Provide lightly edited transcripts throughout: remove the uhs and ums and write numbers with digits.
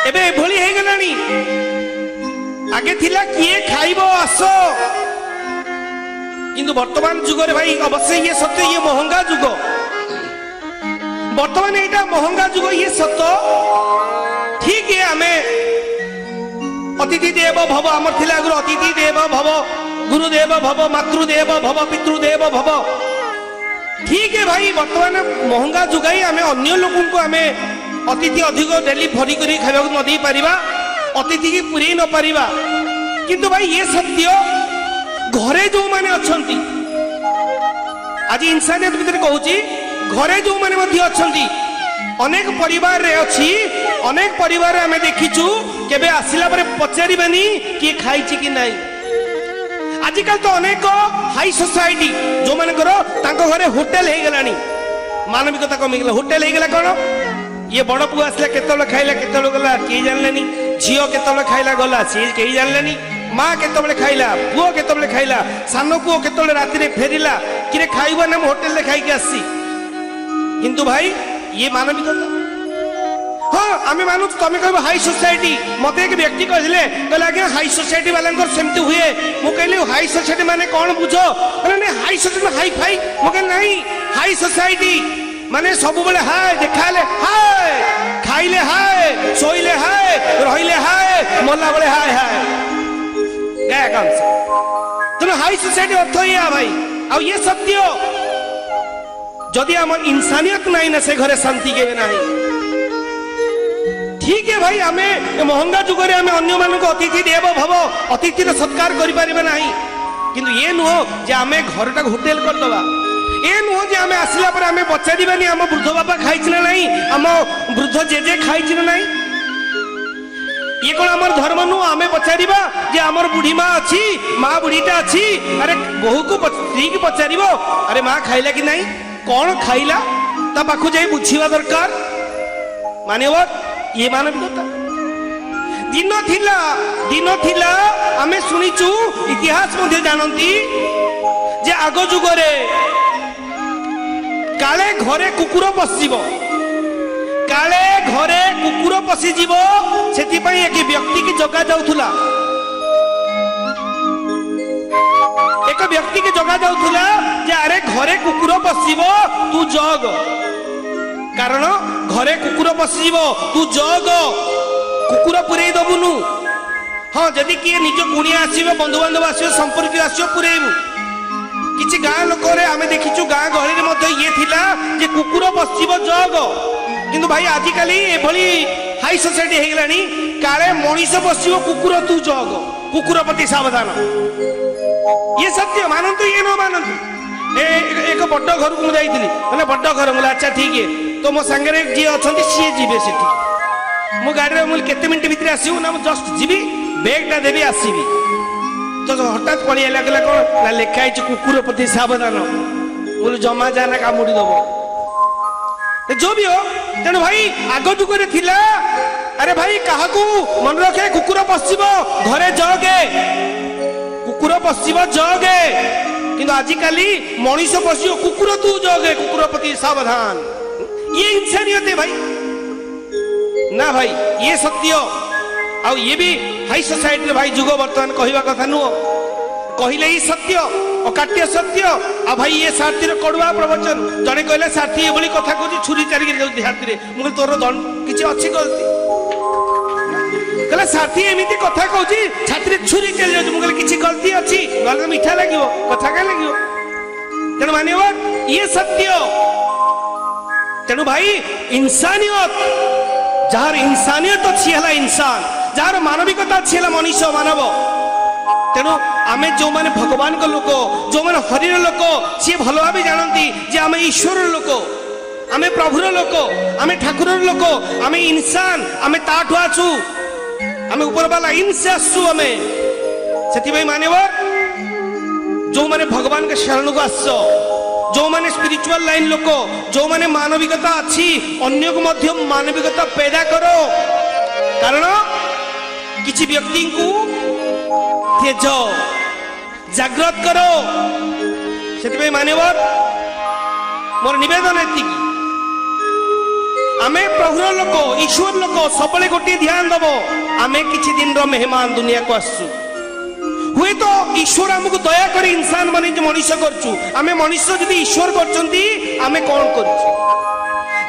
एबे एभली हे गलानी आगे थिला किए खाइबो आस किंतु वर्तमान जुग रे भाई अवश्य ये सत्य ये महंगा जुग वर्तमान एटा महंगा जुग ये सत्य ठीक है आमे अतिथि देव भव आमर थिला गुरु अतिथि देव भव गुरुदेव भव मातृदेव भव पितृदेव भव ठीक है भाई वर्तमान महंगा जुगाई आमे अन्य लोगों को आमे अतिथि अधिक डेली भरी करी खाइबा न दे परिबा अतिथि की पुरी न परिबा किंतु भाई ये सत्य घरे जो माने अछंती आज इंसानियत भीतर कहूची घरे जो माने मध्य अछंती अनेक परिवार रे अछि अनेक परिवार रे हमें देखिचु केबे आसिला परे पचारिबानी कि खाइची कि नाही आजकल तो अनेक हाई सोसाइटी जो माने करो तांको घरे होटल हे गलानी मानविकता कमी गेला होटल हे गेला कोन ये बड़ पुआ आसला केतले खाइला केतले गला के जानलेनी झियो केतले खाइला गला से के जानलेनी माँ केतले खाइला पुओ केतले खाइला सानो पुओ केतले राति रे फेरिला किरे खाइबा ना होटल रे खाइ के आसी किंतु भाई ये मानविकता हाँ आमे मानु तमे कहबो हाई सोसाइटी मते एक व्यक्ति कहले कहला आगे हाई सोसाइटी वाला सेमती हुए मु कहले हाई सोसाइटी माने कोन बुझो कहले हाई सोसाइटी हाई फाई मु कहले नहीं हाई सोसाइटी माने सब बेले हाय देखाले हाय खाइले हाय सोइले हाय रहिले हाय मल्ला बेले हाय हाय क्या काम से तुम हाई सोसाइटी अर्थ या भाई आ ये सत्य जदि आम इंसानियत नहीं ना से घरे शांति के नहीं ठीक है भाई आमे महंगा जुग रे आमे अन्य मानक अतिथि देव भव अतिथि सत्कार करि परिबे नहीं किंतु ये नुह जे आमे घरटा होटल कर दबा ए नुह जे आमे आसिला पर आमे पचारिबानी आम वृद्ध बापा खाइछि ना नहीं आम वृद्ध जेजे खाइछि ना नहीं ये कौन आमर धर्म नु आमे पचारिबा जे आमर बुढ़ी माँ अच्छी माँ बुढ़ीटा अच्छी अरे बहु को स्त्री की पचारिबो अरे माँ खाइला कि नहीं कौन खाइला ता पाखु जाई बुझिबा दरकार मानेवर ये मानविकता दिन थिला आमे सुनिचु इतिहास मध्ये जानंती जे आगो जुगरे काले घरे कुकुर पसिबो काले घरे कुकुर पसिजीव से एक व्यक्ति की जगा जाउथुला एक व्यक्ति की जगा जाउथुला जे अरे घरे कुकुर पसिबो तू जग कारण घरे कुकुर पसिजीव तू जग कुकुर पुरे दबुनु हाँ जदि किए निज कुणिया आसीबे बंधु बांधव आसीबे संपर्क आसीबे पुरेबु किछि गाँ लोक आमे देखिचु गाँ गहली रे मध्ये ये थिला जे कुकुर पसिजीव जग किंतु भाई आजिकल एभली हाई सोसाइटी हो गलानी काले मनीष बसिव कुकुर तू जग कुकुर प्रति सावधान ये सत्य मानतु ये न मानतु एक बड़ घर को मुझे मैंने बड़ घर मुझे अच्छा ठीक है तो मो सांगे जी अच्छा सी जी से मो गाड़ी में मुझे केते मिनट भितर आसू ना मुझे जस्ट जी बेगटा देवी आसबि तो हठात पड़ी आला कहला कौन ना लिखाई कुकुर प्रति सावधान मुझे जमा जाना कामुड़ी दब जो भी हो तेणु भाई आग जुगे थिला अरे भाई क्या मन रखे कुकुर पशिब घरे जगे कुकुर पशिब जगे किंतु आजिकल मनीष पशिब कुकुर तू जगे कुकुर प्रति सावधान ये इंसानियत है भाई ना भाई ये सत्य आ ये भी हाई सोसाइटी भाई जुग बर्तमान कहवा कथा नुह कहले ही सत्य अकाट्य सत्य आ भाई ये सारथी कड़ुआ प्रवचन जड़े कहले सारथी ये कथा कहूँ छुरी चारिक हाथी मुझे तोर किसी अच्छी गलती कहला सारथी एमती कथा कहूँ छाती छुरी चली जाऊँ मुझे किसी गलती अच्छी गल मीठा लगे कथा क्या लगे तेणु मानव ये सत्य तेणु भाई इंसानियत जार इंसानियत अच्छी है इंसान जार मानविकता अच्छी है मनीष मानव तेणु आमे जो माने भगवान को लोक जो माने हरिर लोक सी भल भाव जानती जे आमे ईश्वर लोक आमे प्रभुर लोक आमे ठाकुर लोक आमे इंसान आमे ताठु आछु आमे ऊपर वाला इनसे आसु आमे सेति भाई मानेव जो माने भगवान के शरण को आसो जो माने स्पिरिचुअल लाइन लोक जो माने मानविकता अच्छी अन्य को मध्य मानविकता पैदा करो कारण किसी व्यक्ति को तेज जागृत करो से मानव मोर नवेदन आमे प्रभुर लोक ईश्वर लोक सब गोटे ध्यान दब आमे किछि दिन रो मेहमान दुनिया को आसु हुए तो ईश्वर हमको दया कर इंसान बनी मनुष्य करछु आमे मनुष्य जदि ईश्वर करछंती आमे कोन करछु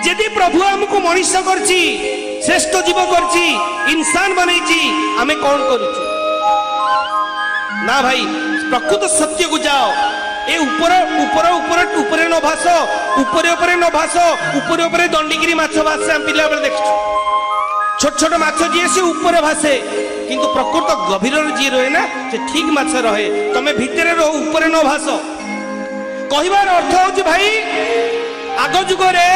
जदि प्रभु हमको मनुष्य करछि श्रेष्ठ जीव करछि इंसान बनैछि आमे कोन करछु ना भाई प्रकृत सत्य को जाओ ए ऊपर ऊपर ऊपर ऊपर न भास ऊपर ऊपर न भास ऊपर ऊपर दंडीगिरी माछ भासे हम पिला बेले देखछु छोट छोट माछ जी से ऊपर भासे किंतु प्रकृत गभीर जी रहे ना से ठीक माछ रहे तमे भितरे रहो ऊपर न भास कहिबार अर्थ होची भाई आग जुगरे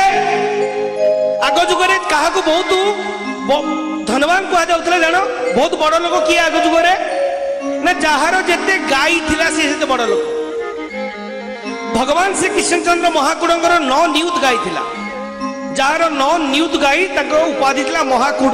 कहा को बहुत धनवान कहा जाउतला जानो बहुत बड़ लोक किए आग जुगरे ना जहार जेते गाई थिला से सेते बड़ लोक भगवान श्री कृष्णचंद्र महाकूड़ंकर 9 नियुत गाई थिला जार 9 नियुत गाई उपाधि थिला महाकूड़।